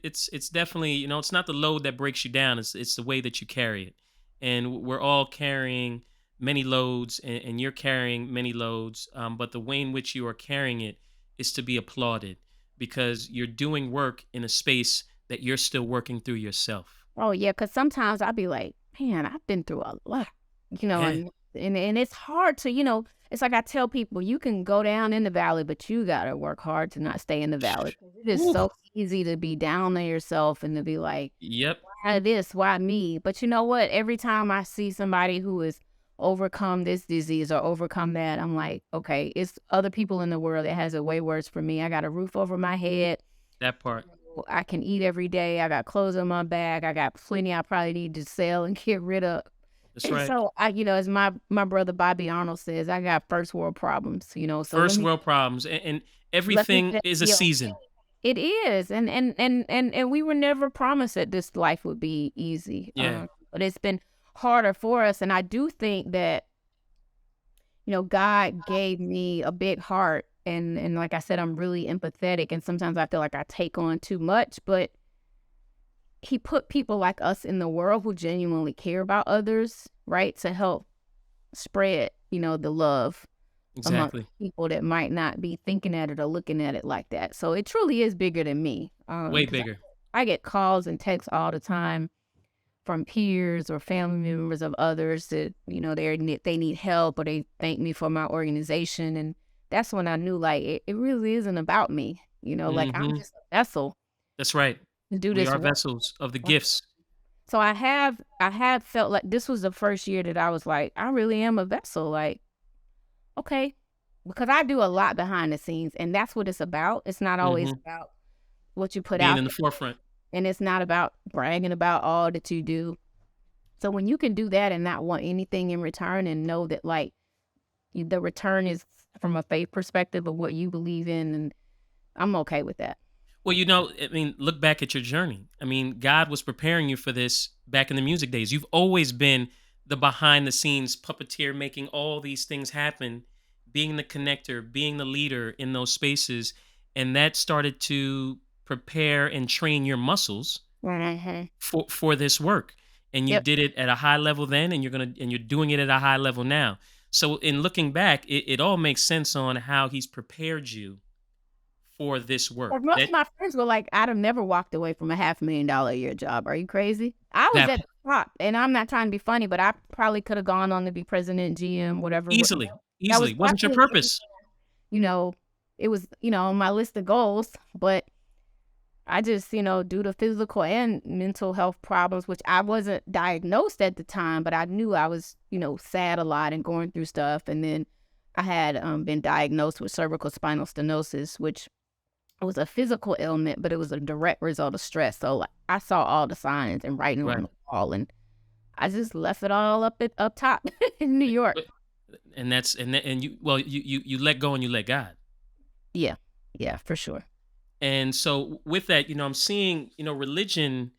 it's definitely it's not the load that breaks you down. It's the way that you carry it, and we're all carrying many loads, and you're carrying many loads. But the way in which you are carrying it is to be applauded because you're doing work in a space that you're still working through yourself. Oh yeah, because sometimes I'll be like, man, I've been through a lot, Yeah. and it's hard to, it's like I tell people, you can go down in the valley, but you gotta work hard to not stay in the valley. 'Cause it is Woo. so easy to be down on yourself and to be like, Yep. why this? Why me? But you know what? Every time I see somebody who has overcome this disease or overcome that, I'm like, okay, it's other people in the world that has it way worse for me. I got a roof over my head. That part. I can eat every day. I got clothes on my back. I got plenty I probably need to sell and get rid of. That's And right. so as my brother Bobby Arnold says, I got first world problems. So First world problems, and let me everything just is a be okay. season. It is, and we were never promised that this life would be easy. Yeah. But it's been harder for us, and I do think that God gave me a big heart, and like I said, I'm really empathetic, and sometimes I feel like I take on too much, but He put people like us in the world who genuinely care about others, right, to help spread the love amongst Exactly. people that might not be thinking at it or looking at it like that. So it truly is bigger than me. Way Because bigger. I get calls and texts all the time from peers or family members of others that they need help or they thank me for my organization, and that's when I knew like it really isn't about me. Like I'm Mhm. just a vessel That's right. to do We this are work. vessels of the gifts. So I have felt like this was the first year that I was like, I really am a vessel. Like, okay. Because I do a lot behind the scenes and that's what it's about. It's not always Mhm. about what you put Being out in the there. forefront. And it's not about bragging about all that you do. So when you can do that and not want anything in return and know that like the return is from a faith perspective of what you believe in, and I'm okay with that. Well, I mean, look back at your journey. I mean, God was preparing you for this back in the music days. You've always been the behind the scenes puppeteer, making all these things happen, being the connector, being the leader in those spaces. And that started to prepare and train your muscles Mhm. for this work. And you Yep. did it at a high level then, and you're doing it at a high level now. So in looking back, it all makes sense on how he's prepared you for this Or work. most That of my friends were like, "I'd have never walked away from a $500,000 a year job. Are you crazy?" I was that at the top, and I'm not trying to be funny, but I probably could have gone on to be president, GM, whatever. Easily, That was easily. Wasn't your definitely, purpose. you know, it was, on my list of goals, but I just, due to physical and mental health problems, which I wasn't diagnosed at the time, but I knew I was, sad a lot and going through stuff. And then I had been diagnosed with cervical spinal stenosis, which was a physical ailment, but it was a direct result of stress. So like, I saw all the signs and writing on Right. the wall, and I just left it all up top in New York. But and you, well, you let go and you let God. Yeah, yeah, for sure. And so with that, I'm seeing, religion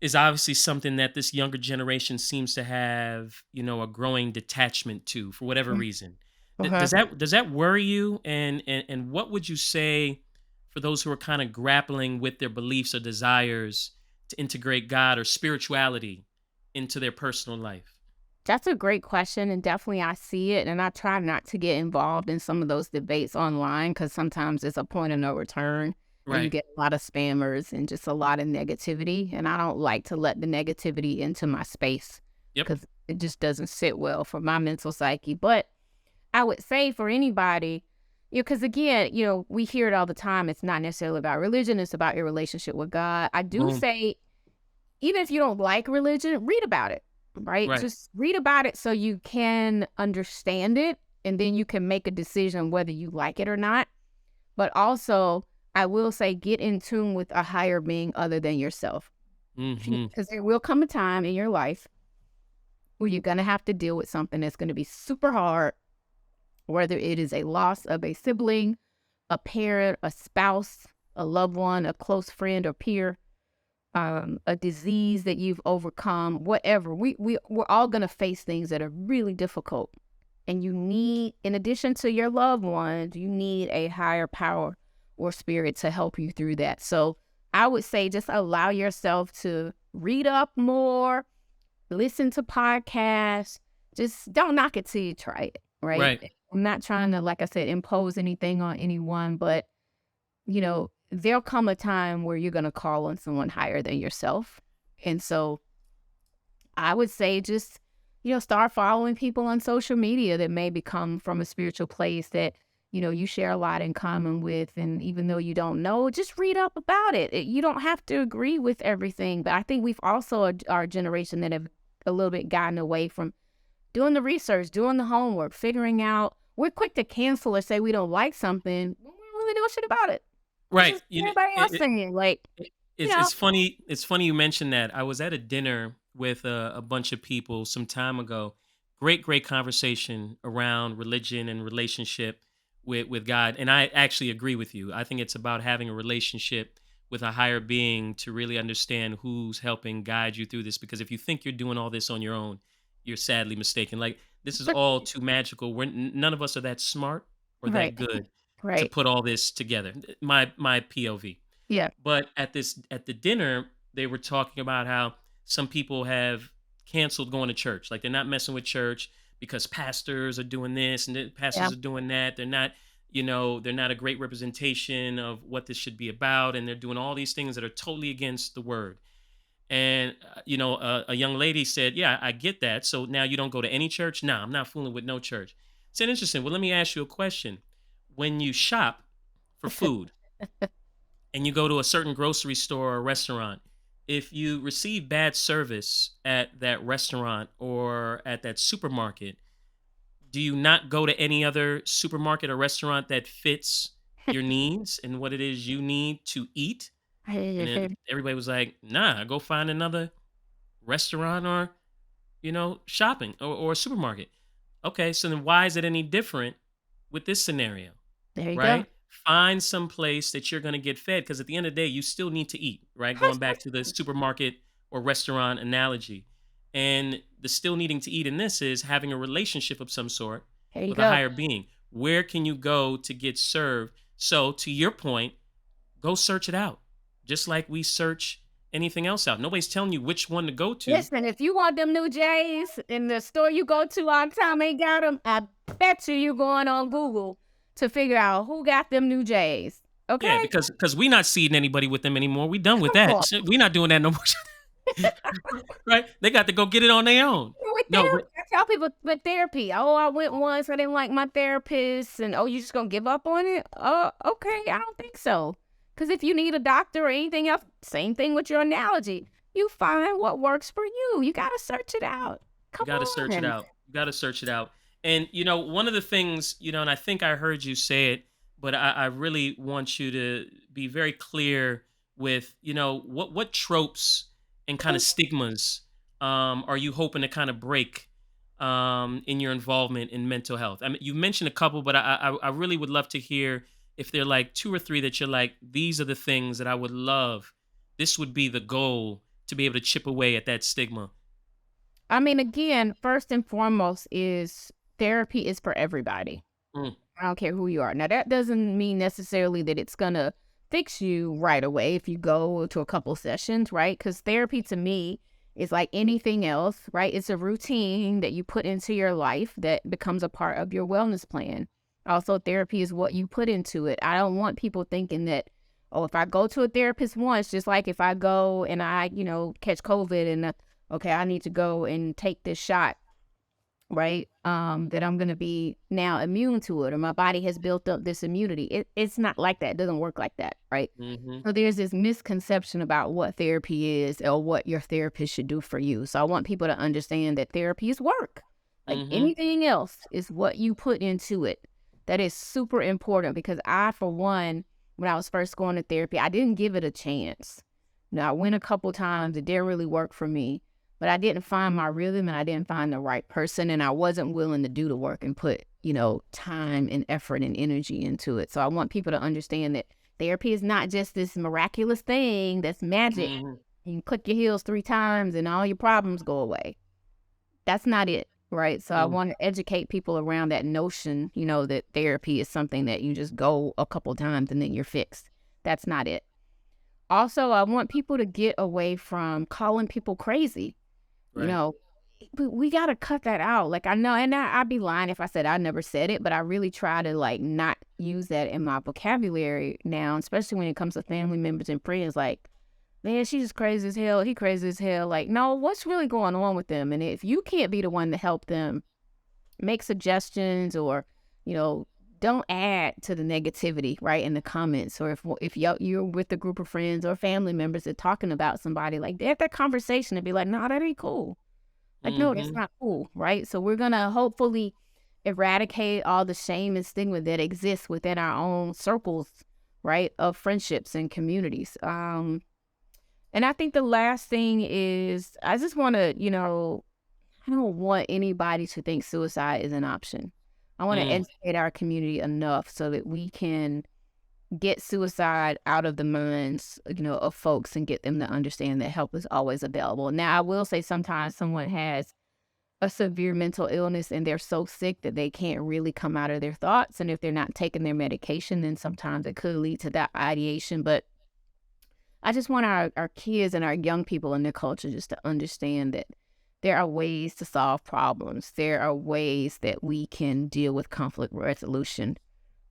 is obviously something that this younger generation seems to have, a growing detachment to for whatever Mm. reason. Okay. Does that worry you? And what would you say for those who are kind of grappling with their beliefs or desires to integrate God or spirituality into their personal life? That's a great question, and definitely I see it, and I try not to get involved in some of those debates online because sometimes it's a point of no return, and you Right. get a lot of spammers and just a lot of negativity, and I don't like to let the negativity into my space Yep. because it just doesn't sit well for my mental psyche. But I would say for anybody, because again, we hear it all the time. It's not necessarily about religion; it's about your relationship with God. I do Boom. say even if you don't like religion, read about it, right? Right. Just read about it so you can understand it and then you can make a decision whether you like it or not. But also, I will say get in tune with a higher being other than yourself. Hmm. Because there will come a time in your life where you're going to have to deal with something that's going to be super hard, whether it is a loss of a sibling, a parent, a spouse, a loved one, a close friend or peer, a disease that you've overcome, whatever. We're all gonna face things that are really difficult, and you need, in addition to your loved ones, you need a higher power or spirit to help you through that. So I would say just allow yourself to read up more, listen to podcasts. Just don't knock it till you try it. Right? Right. I'm not trying to, like I said, impose anything on anyone, but there'll come a time where you're going to call on someone higher than yourself. And so I would say just, start following people on social media that maybe come from a spiritual place that, you share a lot in common with. And even though you don't know, just read up about it. You don't have to agree with everything. But I think we've also, our generation that have a little bit gotten away from doing the research, doing the homework, figuring out. We're quick to cancel or say we don't like something when we don't really know shit about it. It's Right. just everybody else saying, like, It you it's know, it's funny it's funny you mentioned that. I was at a dinner with a bunch of people some time ago. Great conversation around religion and relationship with God, and I actually agree with you. I think it's about having a relationship with a higher being to really understand who's helping guide you through this, because if you think you're doing all this on your own, you're sadly mistaken. Like, this is all too magical. None of us are that smart or right, that good to right. put all this together. My POV. Yeah, But at the dinner, they were talking about how some people have canceled going to church. Like, they're not messing with church because pastors are doing this and the yeah. pastors are doing that. They're not a great representation of what this should be about, and they're doing all these things that are totally against the word. And a young lady said, "Yeah, I get that. So now you don't go to any church?" "No, I'm not fooling with no church." I said, "Interesting. Well, let me ask you a question. When you shop for food, and you go to a certain grocery store or restaurant, if you receive bad service at that restaurant or at that supermarket, do you not go to any other supermarket or restaurant that fits your needs and what it is you need to eat?" And then everybody was like, "Nah, go find another restaurant or, shopping or a supermarket." Okay, so then why is it any different with this scenario? There you go. Right? Find some place that you're going to get fed, because at the end of the day, you still need to eat, right? Going back to the supermarket or restaurant analogy. And the still needing to eat in this is having a relationship of some sort There you with a go. higher being. Where can you go to get served? So, to your point, go search it out. Just like we search anything else out. Nobody's telling you which one to go to. Listen, if you want them new J's in the store you go to all the time ain't got them, I bet you going on Google to figure out who got them new J's. Yeah, Okay? because we not seeing anybody with them anymore. We done with Come that. on. Shit, we not doing that no more. Right? They got to go get it on their own. With No, therapy, but I tell people with therapy. Oh, I went once. I didn't like my therapist, and oh, you just gonna give up on it? Oh, okay. I don't think so. Because if you need a doctor or anything else, same thing with your analogy. You find what works for you. You got to search it out. You Come got to search it on. out. You got to search it out. And one of the things, and I think I heard you say it, but I really want you to be very clear with, what tropes and kind of stigmas are you hoping to kind of break in your involvement in mental health? I mean, you mentioned a couple, but I really would love to hear if they're like two or three that you're like, these are the things that I would love. This would be the goal to be able to chip away at that stigma. I mean, again, first and foremost is therapy is for everybody. Mm, I don't care who you are. Now, that doesn't mean necessarily that it's going to fix you right away if you go to a couple sessions, right? Because therapy to me is like anything else, right? It's a routine that you put into your life that becomes a part of your wellness plan. Also, therapy is what you put into it. I don't want people thinking that, oh, if I go to a therapist once, just like if I go and I, catch COVID and, okay, I need to go and take this shot, right? That I'm gonna be now immune to it, or my body has built up this immunity. It's not like that. It doesn't work like that, right? mhm, So there's this misconception about what therapy is or what your therapist should do for you. So I want people to understand that therapy is work. Like mhm, anything else is what you put into it. That is super important because I, for one, when I was first going to therapy, I didn't give it a chance. Now I went a couple times, it didn't really work for me, but I didn't find my rhythm and I didn't find the right person and I wasn't willing to do the work and put, time and effort and energy into it. So I want people to understand that therapy is not just this miraculous thing that's magic. mhm, You can click your heels 3 times and all your problems go away. That's not it, right? So I mm, want to educate people around that notion, that therapy is something that you just go a couple times and then you're fixed. That's not it. Also, I want people to get away from calling people crazy. You right, know, we gotta cut that out. Like, I know, and I'd be lying if I said I never said it, but I really try to like not use that in my vocabulary now, especially when it comes to family members and friends. Like, man, she's just crazy as hell. He crazy as hell. Like, no, what's really going on with them? And if you can't be the one to help them make suggestions or, you know, don't add to the negativity, right, in the comments. Or if you're with a group of friends or family members that talking about somebody, like, they have that conversation and be like, nah, that ain't cool. Like, no, that's mhm, not cool, right? So we're gonna hopefully eradicate all the shame and stigma that exists within our own circles, right, of friendships and communities. And I think the last thing is I just want to, I don't want anybody to think suicide is an option. I want to mm, educate our community enough so that we can get suicide out of the minds, of folks and get them to understand that help is always available. Now, I will say sometimes someone has a severe mental illness and they're so sick that they can't really come out of their thoughts. And if they're not taking their medication, then sometimes it could lead to that ideation. But I just want our kids and our young people in their culture just to understand that there are ways to solve problems. There are ways that we can deal with conflict resolution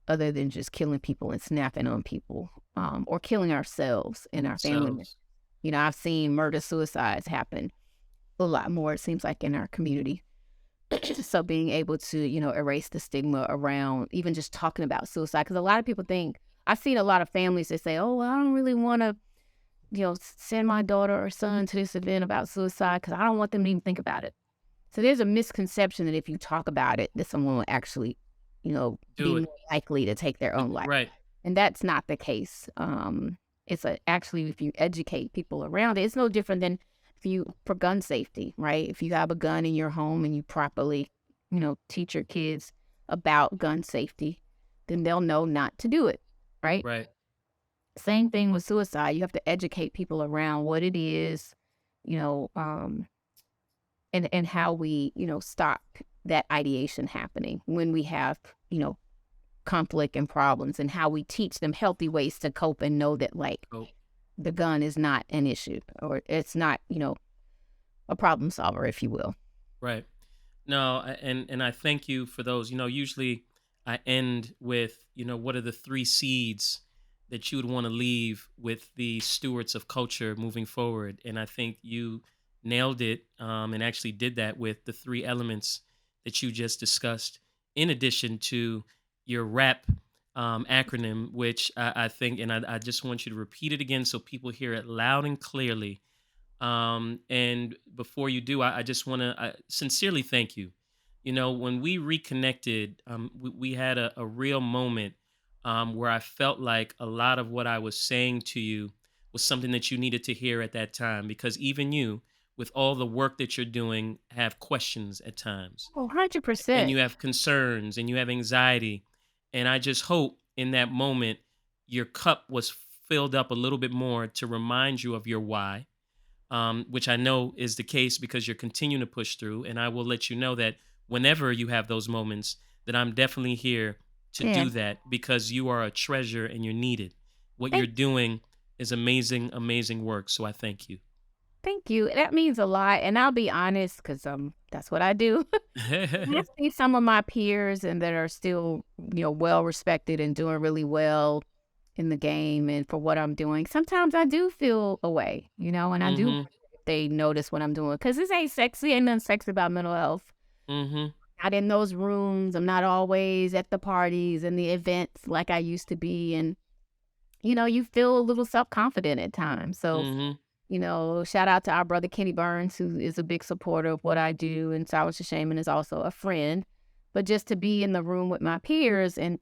other than just killing people and snapping on people, or killing ourselves and our family members. selves, I've seen murder suicides happen a lot more, it seems like, in our community. So being able to, erase the stigma around even just talking about suicide, because a lot of people think, I've seen a lot of families that say, oh, well, I don't really want to, send my daughter or son to this event about suicide because I don't want them to even think about it. So there's a misconception that if you talk about it, that someone will actually, do be it, more likely to take their own life. right, And that's not the case. Actually, if you educate people around it, it's no different than if you for gun safety, right? If you have a gun in your home and you properly, teach your kids about gun safety, then they'll know not to do it, right? right, Same thing with suicide. You have to educate people around what it is, you know, um, and how we, stop that ideation happening when we have, conflict and problems, and how we teach them healthy ways to cope and know that, like, oh, the gun is not an issue or it's not, a problem solver, if you will. right. No, and I thank you for those. Usually I end with, what are the three seeds that you would want to leave with the stewards of culture moving forward? And I think you nailed it, and actually did that with the three elements that you just discussed, in addition to your rap acronym, which I think, and I just want you to repeat it again so people hear it loud and clearly. And before you do, I just want to sincerely thank you. You know, when we reconnected, we had a real moment where I felt like a lot of what I was saying to you was something that you needed to hear at that time, because even you, with all the work that you're doing, have questions at times, Oh, and 100%. you have concerns and you have anxiety. And I just hope in that moment your cup was filled up a little bit more to remind you of your why, which I know is the case because you're continuing to push through. And I will let you know that whenever you have those moments, that I'm definitely here to Yeah. do that, because you are a treasure and you're needed. What you're Thank doing is amazing, amazing work. So I thank you. thank you. That means a lot, and I'll be honest, because that's what I do. I see some of my peers and that are still, well respected and doing really well in the game and for what I'm doing. Sometimes I do feel away, and I do wonder Mm-hmm. if they notice what I'm doing, because this ain't sexy. Ain't nothing sexy about mental health. Mm-hmm. Not in those rooms. I'm not always at the parties and the events like I used to be. And, you feel a little self confident at times. So, Mm-hmm. shout out to our brother Kenny Burns, who is a big supporter of what I do, and Silence to Shame, and is also a friend. But just to be in the room with my peers and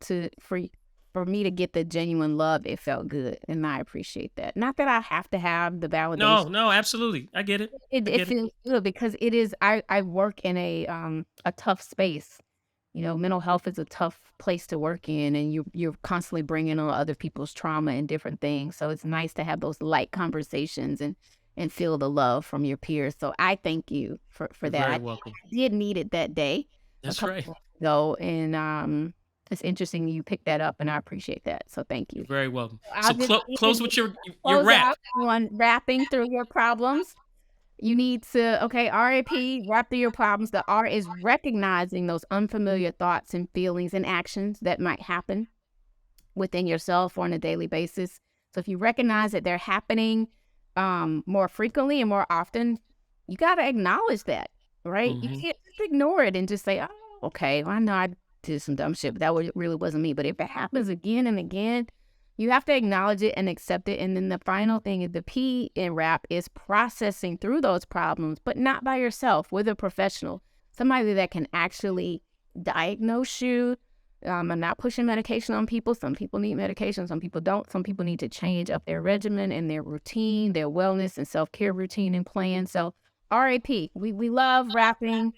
for me to get the genuine love, it felt good, and I appreciate that. Not that I have to have the validation. No, no, absolutely. I get it. I It get it. feels good because it is. I work in a tough space. Mental health is a tough place to work in, and you're constantly bringing on other people's trauma and different things. So it's nice to have those light conversations and feel the love from your peers. So I thank you for You're that. very I welcome. did need it that day a That's couple right. months ago, and it's interesting you picked that up, and I appreciate that. So thank you. You're very welcome. I'll So just close end with with your close rap. out on rapping through your problems. You need to, okay, RAP, rap through your problems. The R is recognizing those unfamiliar thoughts and feelings and actions that might happen within yourself or on a daily basis. So if you recognize that they're happening more frequently and more often, you got to acknowledge that, right? You Mhm. can't just ignore it and just say, oh, okay, well, I know I did some dumb shit, but really wasn't me. But if it happens again and again, you have to acknowledge it and accept it. And then the final thing is the P in rap is processing through those problems, but not by yourself, with a professional, somebody that can actually diagnose you. I'm not pushing medication on people. Some people need medication, some people don't. Some people need to change up their regimen and their routine, their wellness and self care routine and plan. So, RAP, we love rapping.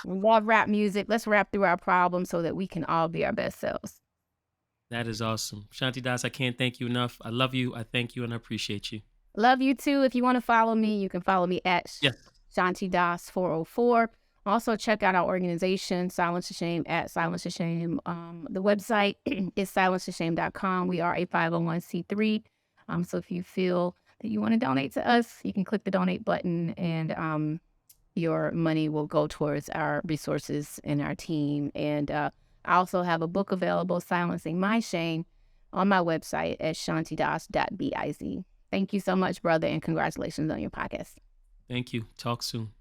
We love rap music. Let's rap through our problems so that we can all be our best selves. That is awesome. Shanti Das, I can't thank you enough. I love you. I thank you and I appreciate you. Love you too. If you want to follow me, you can follow me at Yes. Shanti Das 404. Also, check out our organization, Silence to Shame, at Silence to Shame. The website is silencetoshame.com. We are a 501c3. So if you feel that you want to donate to us, you can click the donate button, and your money will go towards our resources and our team. And I also have a book available, Silencing My Shame, on my website at shantidas.biz. Thank you so much, brother, and congratulations on your podcast. Thank you. Talk soon.